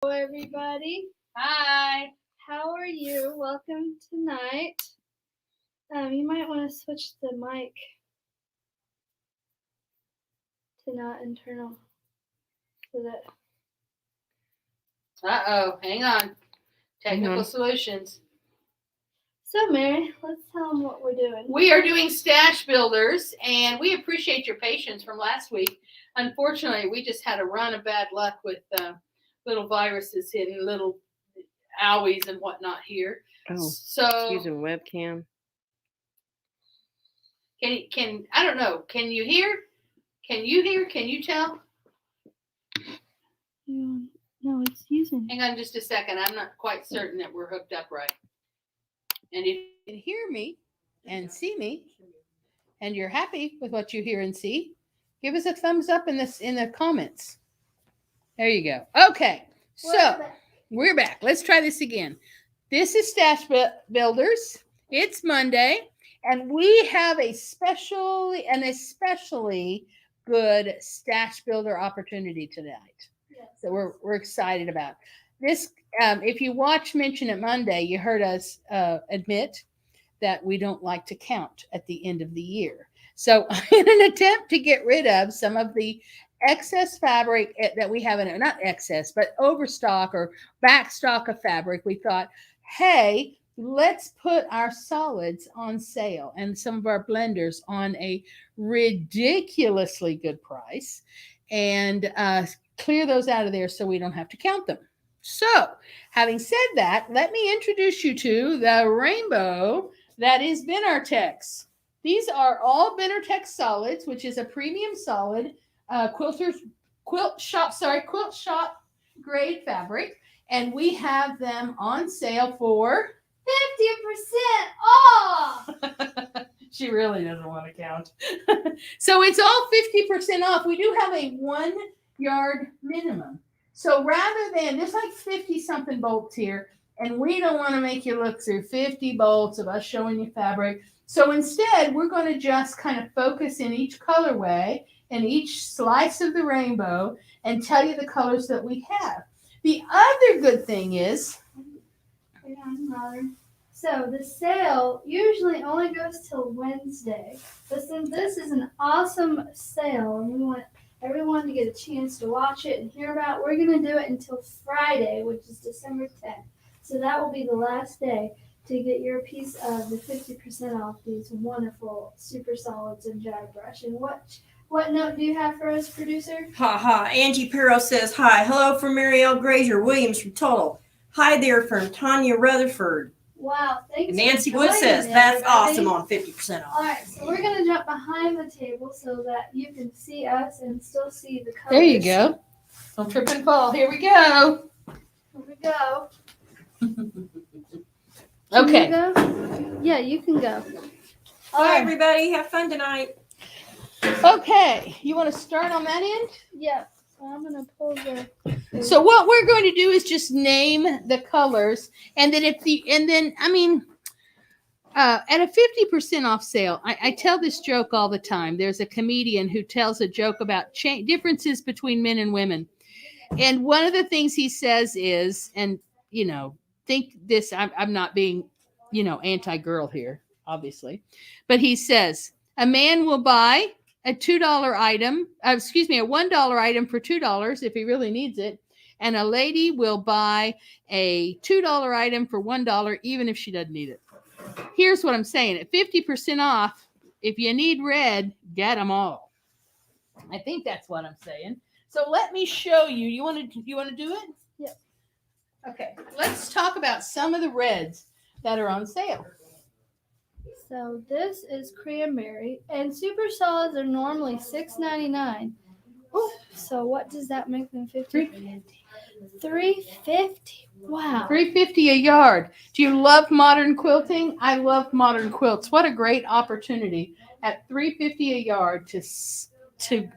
Hello, everybody. Hi. How are you? Welcome tonight. You might want to switch the mic to not internal so that. Uh-oh. Hang on. Technical solutions. So, Mary, let's tell them what we're doing. We are doing stash builders, and we appreciate your patience from last week. Unfortunately, we just had a run of bad luck with little viruses hitting little owies and whatnot here. Oh, so using webcam. Can I don't know. Can you hear? Can you hear? Can you tell? No, it's using. Hang on just a second. I'm not quite certain that we're hooked up right. And if you can hear me and see me, and you're happy with what you hear and see, give us a thumbs up in the comments. There you go. Okay, so we're back. Let's try this again. This is Stash Builders. It's Monday, and we have a especially good stash builder opportunity tonight. Yes. So we're excited about this. If you watch Mention It Monday, you heard us admit that we don't like to count at the end of the year. So in an attempt to get rid of some of the excess fabric that we have in it, not excess, but overstock or back stock of fabric, we thought, hey, let's put our solids on sale and some of our blenders on a ridiculously good price and clear those out of there so we don't have to count them. So, having said that, let me introduce you to the rainbow that is Benartex. These are all Benartex solids, which is a premium solid quilt shop grade fabric, and we have them on sale for 50% off! She really doesn't want to count. So it's all 50% off. We do have a 1 yard minimum. So rather than, there's like 50 something bolts here, and we don't want to make you look through 50 bolts of us showing you fabric. So instead, we're going to just kind of focus in each colorway and each slice of the rainbow and tell you the colors that we have. The other good thing is, so the sale usually only goes till Wednesday. But since this is an awesome sale and we want everyone to get a chance to watch it and hear about it, we're going to do it until Friday, which is December 10th. So that will be the last day to get your piece of the 50% off these wonderful super solids and dry brush. And what note do you have for us, producer? Angie Pirro says hi. Hello from Marielle Grazier Williams from Total. Hi there from Tanya Rutherford. Wow, thanks. Nancy Wood says that's awesome on 50% off. All right, so we're going to jump behind the table so that you can see us and still see the colors. there you go. Don't trip and fall. Here we go. Here we go. Okay. Can you go? Yeah, you can go. All right, everybody. Have fun tonight. Okay. You want to start on that end? Yeah. So I'm going to pull the. So what we're going to do is just name the colors, and then at a 50% off sale, I tell this joke all the time. There's a comedian who tells a joke about differences between men and women, and one of the things he says is, and think this, I'm not being, anti-girl here, obviously, but he says a man will buy a $2 item, a $1 item for $2 if he really needs it, and a lady will buy a $2 item for $1 even if she doesn't need it. Here's what I'm saying: at 50% off, if you need red, get them all. I think that's what I'm saying. So let me show you. You want to do it? Yep. Okay, let's talk about some of the reds that are on sale. So this is Cranberry, and super solids are normally $6.99. Oh, so what does that make them? $3.50. $3.50. Wow. $3.50 a yard. Do you love modern quilting? I love modern quilts. What a great opportunity at $3.50 a yard to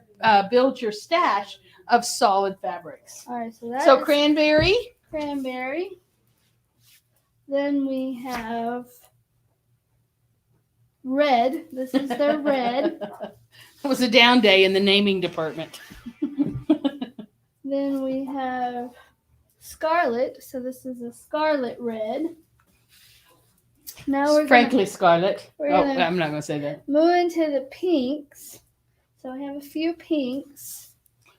build your stash of solid fabrics. All right, so that's Cranberry. Cranberry. Then we have red. This is their red. It was a down day in the naming department. Then we have Scarlet. So this is a scarlet red. Now we're Frankly, Scarlet. we're Oh, gonna- I'm not going to say that. move into the pinks. So I have a few pinks.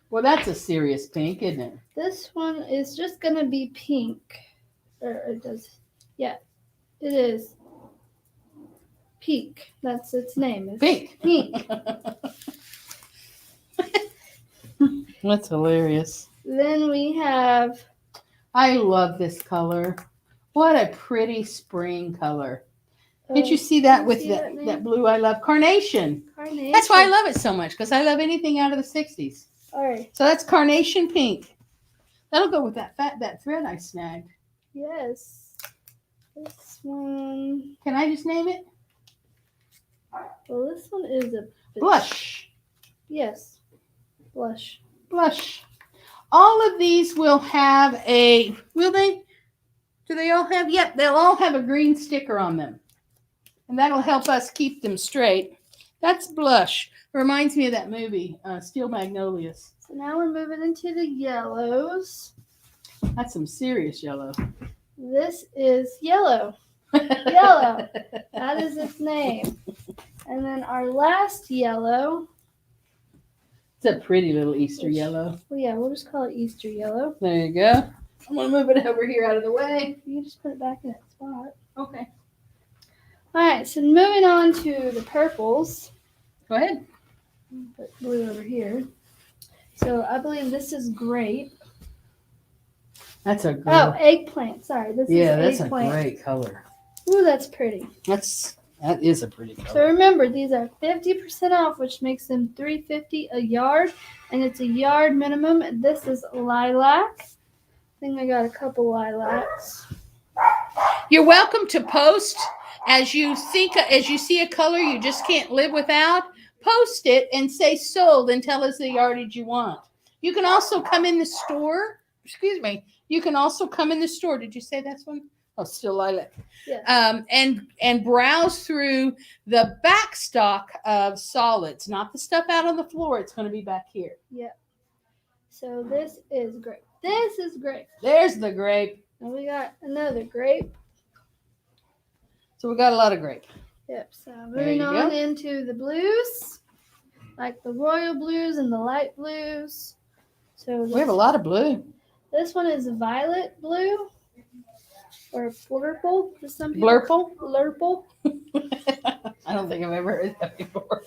Well, that's a serious pink, isn't it? This one is just gonna be pink. Or it does. Yeah, it is. Pink. That's its name. It's Pink. Pink. That's hilarious. Then we have I love this color. What a pretty spring color. Did you see that with see that, that that blue I love? Carnation. carnation? That's why I love it so much, because I love anything out of the 60s. All right. So that's carnation pink. That'll go with that thread I snagged. Yes. This one. Can I just name it? Well, this one is a Blush. Yes. Blush. Blush. All of these will have a, will they? Do they all have? Yep, they'll all have a green sticker on them. And that'll help us keep them straight. That's blush. Reminds me of that movie, Steel Magnolias. So now we're moving into the yellows. That's some serious yellow. This is yellow. Yellow. That is its name. And then our last yellow. It's a pretty little Easter yellow. Well, yeah, we'll just call it Easter yellow. There you go. I'm going to move it over here out of the way. You just put it back in its spot. Okay. All right, so moving on to the purples. Go ahead. Put blue over here. So I believe this is grape. That's a great. Oh, eggplant. Sorry, this yeah, is that's eggplant. a great color. Ooh, that's pretty. That is a pretty So color. remember, these are 50% off, which makes them $3.50 a yard, and it's a yard minimum. And this is lilac. I think I got a couple lilacs. You're welcome to post as you see a color you just can't live without. Post it and say sold and tell us the yardage you want. You can also come in the store. Excuse me. You can also come in the store. Did you say that's one? Oh, still lilac. Yeah. And browse through the back stock of solids, not the stuff out on the floor. It's going to be back here. So this is grape. This is grape. There's the grape. And we got another grape. So we got a lot of grape. Yep. So There moving you on go. into the blues, like the royal blues and the light blues. So We have a lot of blue. this one is violet blue or purple for some people. Blurple? Blurple. I don't think I've ever heard that before.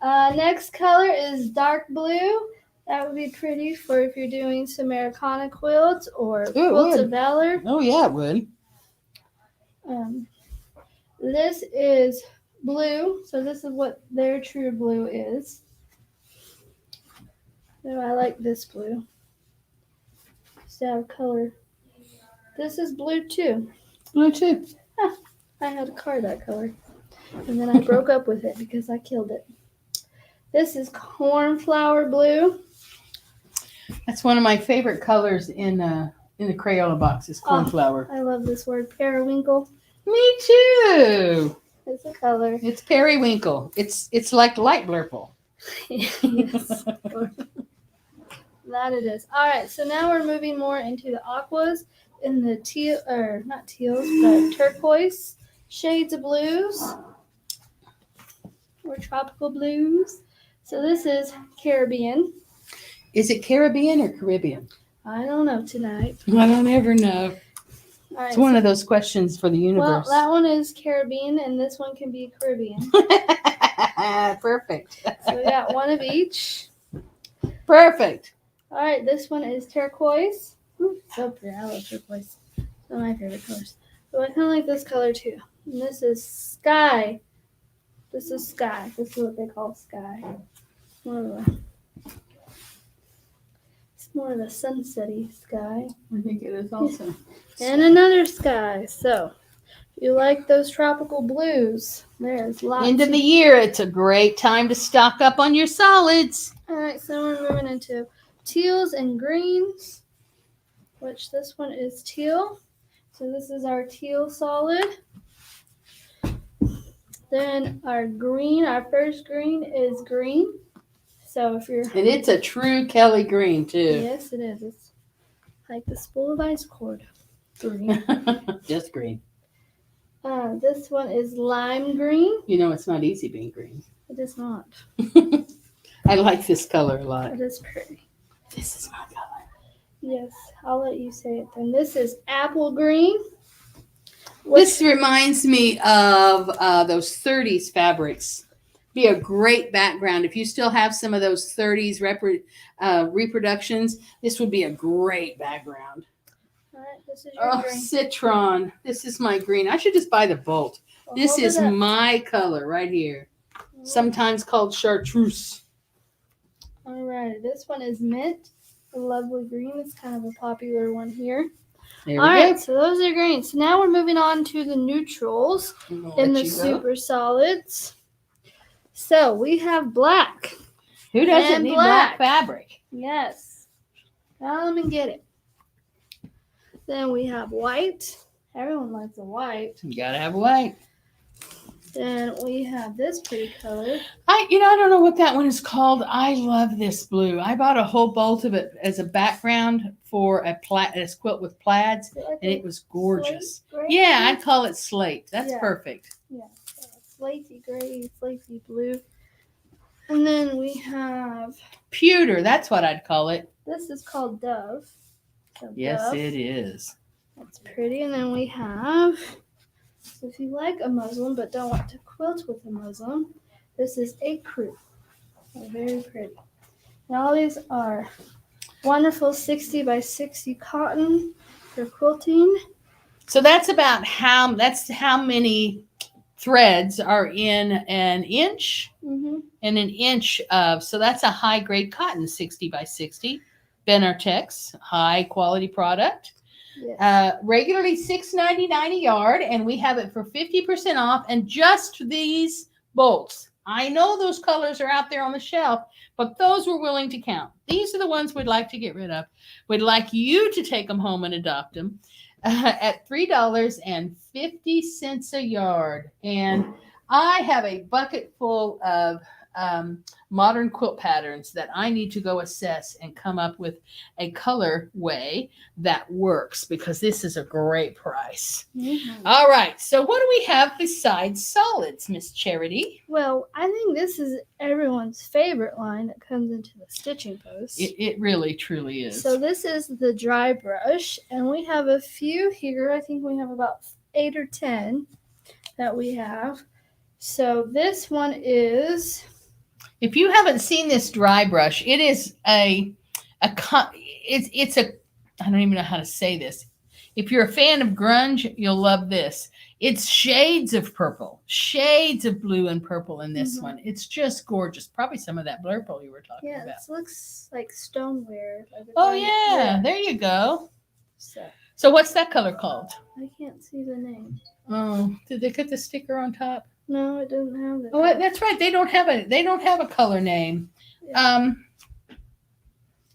Next color is dark blue. That would be pretty for if you're doing some Americana quilts or it quilts would. of valor. Oh, yeah, it would. This is blue, so this is what their true blue is. So I like this blue. Just out of color. This is blue too. Blue, too. I had a car that color. And then I broke up with it because I killed it. This is cornflower blue. That's one of my favorite colors in the Crayola box is cornflower. I love this word, periwinkle. Me too. It's a color. It's periwinkle. It's like light blurple. Yes. That it is. All right, so now we're moving more into the aquas in the teal, or not teals, but turquoise shades of blues or tropical blues. So this is Caribbean. Is it Caribbean or Caribbean? I don't know tonight. I don't ever know. All right, It's one of those questions for the well, universe. that one is Caribbean, and this one can be Caribbean. Perfect. So we got one of each. Perfect. All right, this one is turquoise. Ooh, so pretty. I love turquoise. It's one of my favorite colors. So I kind of like this color too. And this is sky. This is sky. This is what they call sky. It's more of a sunsetty sky. I think it is also. And another sky. So if you like those tropical blues, there's lots. End of the year. It's a great time to stock up on your solids. All right, so we're moving into teals and greens, which this one is teal. So this is our teal solid. Then our green, our first green is green. So if you're And it's a true Kelly green, too. yes, it is. It's like the spool of ice cord. Green. Just green. This one is lime green. You know, it's not easy being green. It is not. I like this color a lot. It is pretty. This is my color. Yes, I'll let you say it then. This is apple green. This reminds me of those 30s fabrics. Be a great background. If you still have some of those 30s reproductions, this would be a great background. All right, this is your green. Citron. This is my green. I should just buy the bolt. Well, This hold is it up. my color right here. Sometimes called chartreuse. All right, this one is mint. A lovely green. It's kind of a popular one here. There All we right, go. so those are green. So now we're moving on to the neutrals I'm gonna and let the you go. super solids. So we have black. Who doesn't and need black black. fabric? Yes. Now let me get it. Then we have white. Everyone likes a white. You gotta have white. Then we have this pretty color. I don't know what that one is called. I love this blue. I bought a whole bolt of it as a background for a quilt with plaids, Is it like and a it was gorgeous. slate gray? Yeah, I'd call it slate. That's Yeah. perfect. Yeah. Slatey gray, slatey blue. And then we have, Pewter, that's what I'd call it. this is called Dove. So Yes, Dove. it is. That's pretty. And then we have, so if you like a muslin but don't want to quilt with a muslin, this is a crew. They're very pretty. And all these are wonderful 60 by 60 cotton for quilting. So that's about how many threads are in an inch Mm-hmm. and an inch of. So that's a high grade cotton, 60 by 60. Benartex, high quality product. Yes. Regularly $6.99 a yard, and we have it for 50% off. And just these bolts. I know those colors are out there on the shelf, but those we're willing to count. These are the ones we'd like to get rid of. We'd like you to take them home and adopt them at $3.50 a yard. And I have a bucket full of modern quilt patterns that I need to go assess and come up with a color way that works, because this is a great price. Mm-hmm. All right. So what do we have besides solids, Miss Charity? Well, I think this is everyone's favorite line that comes into the stitching post. It really, truly is. So this is the dry brush, and we have a few here. I think we have about 8 or 10 that we have. So this one is, if you haven't seen this dry brush, it is it's a, I don't even know how to say this. If you're a fan of grunge, you'll love this. It's shades of purple, shades of blue and purple in this one. It's just gorgeous. Probably some of that blurple you were talking yeah, about. this looks like stoneware. Like a Oh, giant- yeah. There you go. So So what's that color called? I can't see the name. Oh, did they put the sticker on top? No, it doesn't have that. Oh, that's right. They don't have a color name. Yeah.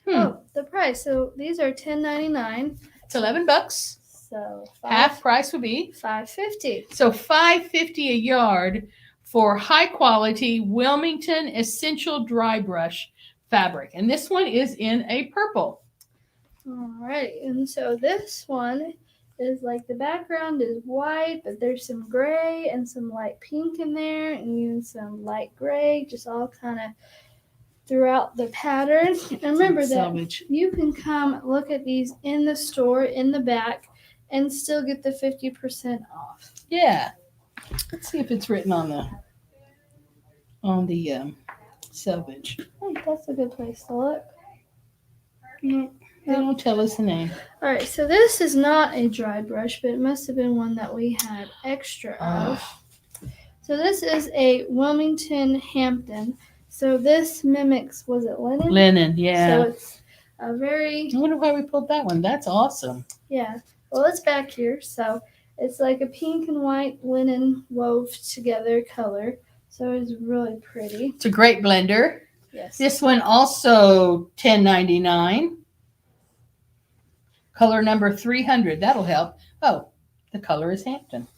Hmm. Oh, the price. So these are $10.99. It's $11. So Half price would be $5.50. so $5.50 a yard for high quality Wilmington Essential Dry Brush fabric, and this one is in a purple. Alright, and so this one is like the background is white, but there's some gray and some light pink in there, and even some light gray, just all kind of throughout the pattern. And remember that Selvage. you can come look at these in the store in the back and still get the 50% off. Yeah. Let's see if it's written on the selvage. Hey, that's a good place to look. No, they don't tell us the name. All right, so this is not a dry brush, but it must have been one that we had extra of. So this is a Wilmington Hampton. So this mimics, was it linen? Linen, yeah. So it's a very, I wonder why we pulled that one. That's awesome. yeah. Well, it's back here. So it's like a pink and white linen wove together color. So it's really pretty. It's a great blender. Yes. This one also $10.99. Color number 300. That'll help. Oh, the color is Hampton.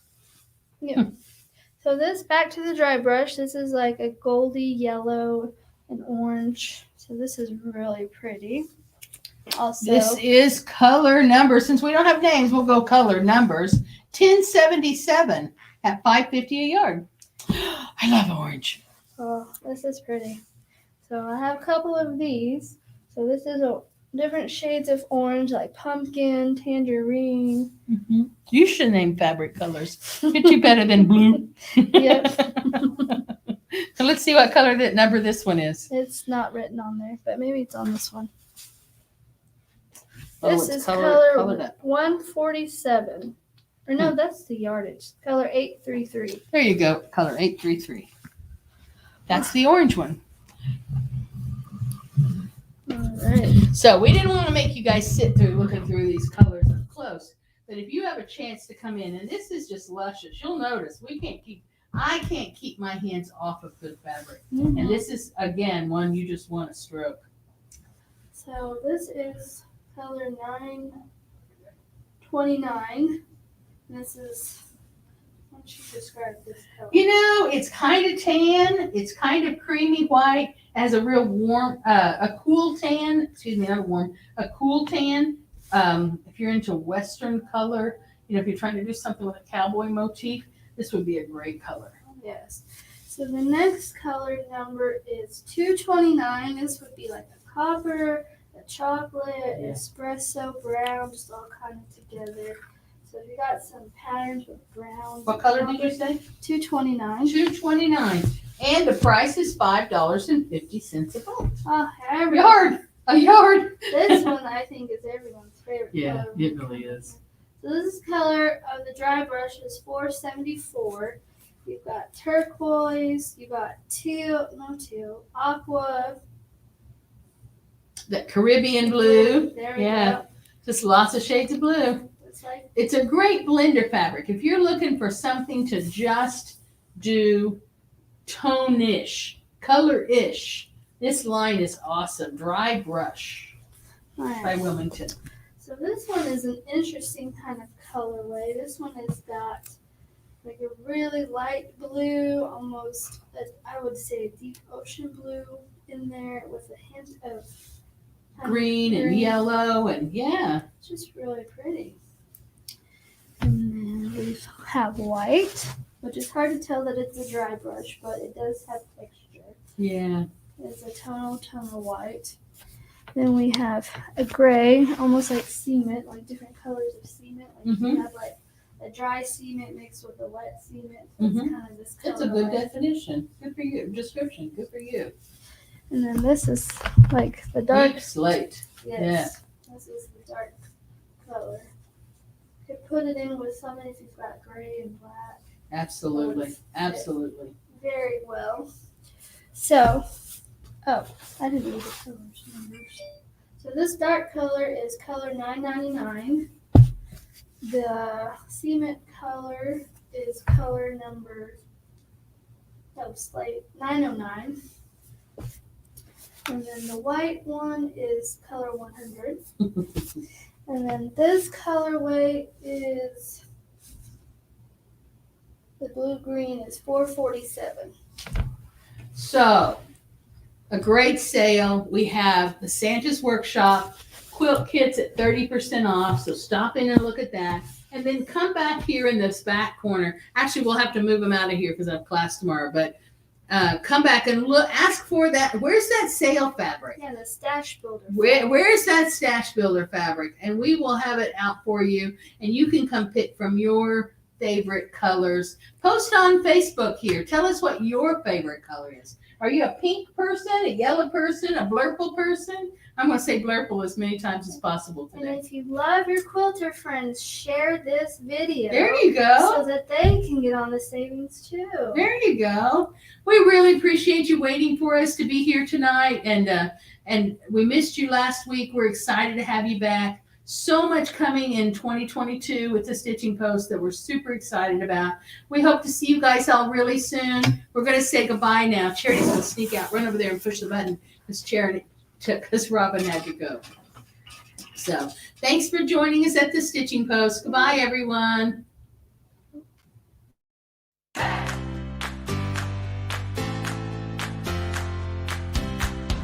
So this, back to the dry brush, this is like a goldy yellow and orange. So this is really pretty. Also, This is color number. Since we don't have names, we'll go color numbers. 1077 at $5.50 a yard. I love orange. oh, this is pretty. So I have a couple of these. So this is a different shades of orange, like pumpkin, tangerine. Mm-hmm. You should name fabric colors. You'd do better than blue. Yep. So let's see what color that number this one is. It's not written on there, but maybe it's on this one. Oh, This it's is colored color up. 147. Or no, that's the yardage. Color 833. There you go. Color 833. That's the orange one. All right. So we didn't want to make you guys sit through looking through these colors up close. But if you have a chance to come in, and this is just luscious, you'll notice I can't keep my hands off of good fabric. And this is, again, one you just want to stroke. So this is color 929. This is, why don't you describe this color? You know, it's kind of tan. It's kind of creamy white. It has a real warm, a cool tan. Excuse me, not a warm, a cool tan. If you're into Western color, if you're trying to do something with a cowboy motif, this would be a great color. Yes. So the next color number is 229. This would be like a copper, a chocolate, espresso, brown, just all kind of together. So you got some patterns with browns. What color did you say? 229. $2.29, and the price is $5.50 a bolt. Oh, A yard. This one I think is everyone's favorite color. it really is. So this is color of the dry brush is 474. You've got turquoise, you got aqua. That Caribbean blue. There we Yeah. go. Just lots of shades of blue. It's like It's a great blender fabric. If you're looking for something to just do tone-ish, color-ish, this line is awesome. Dry brush by Wilmington. So this one is an interesting kind of colorway. This one has got like a really light blue, almost, I would say a deep ocean blue in there with a hint of Green and yellow and It's just really pretty. And then we have white, which is hard to tell that it's a dry brush, but it does have texture. yeah. It's a tonal white. Then we have a gray, almost like cement, like different colors of cement. Like you have like a dry cement mixed with a wet cement. So it's kind of this color. That's a good definition. Good for you. Description. Good for you. And then this is like the dark. Deep slate. Yes. This is the dark color. You could put it in with something if you've got gray and black. Absolutely. Absolutely. Very well. So, I didn't read the colors numbers. So this dark color is color 999. The cement color is color number slate 909. And then the white one is color 100. And then this colorway is the blue-green is 447. So, a great sale. We have the Santa's Workshop quilt kits at 30% off. So stop in and look at that. And then come back here in this back corner. Actually, we'll have to move them out of here because I have class tomorrow. But come back and look. Ask for that. Where's that sale fabric? Yeah, the stash builder. Where's that stash builder fabric? And we will have it out for you. And you can come pick from your favorite colors. Post on Facebook here. Tell us what your favorite color is. Are you a pink person, a yellow person, a blurple person? I'm going to say blurple as many times as possible And today. if you love your quilter friends, share this video. There you go. So that they can get on the savings too. There you go. We really appreciate you waiting for us to be here tonight. And we missed you last week. We're excited to have you back. So much coming in 2022 with the Stitching Post that we're super excited about. We hope to see you guys all really soon. We're going to say goodbye now. Charity's going to sneak out, run over there and push the button because Robin had to go. So thanks for joining us at the Stitching Post. Goodbye, everyone.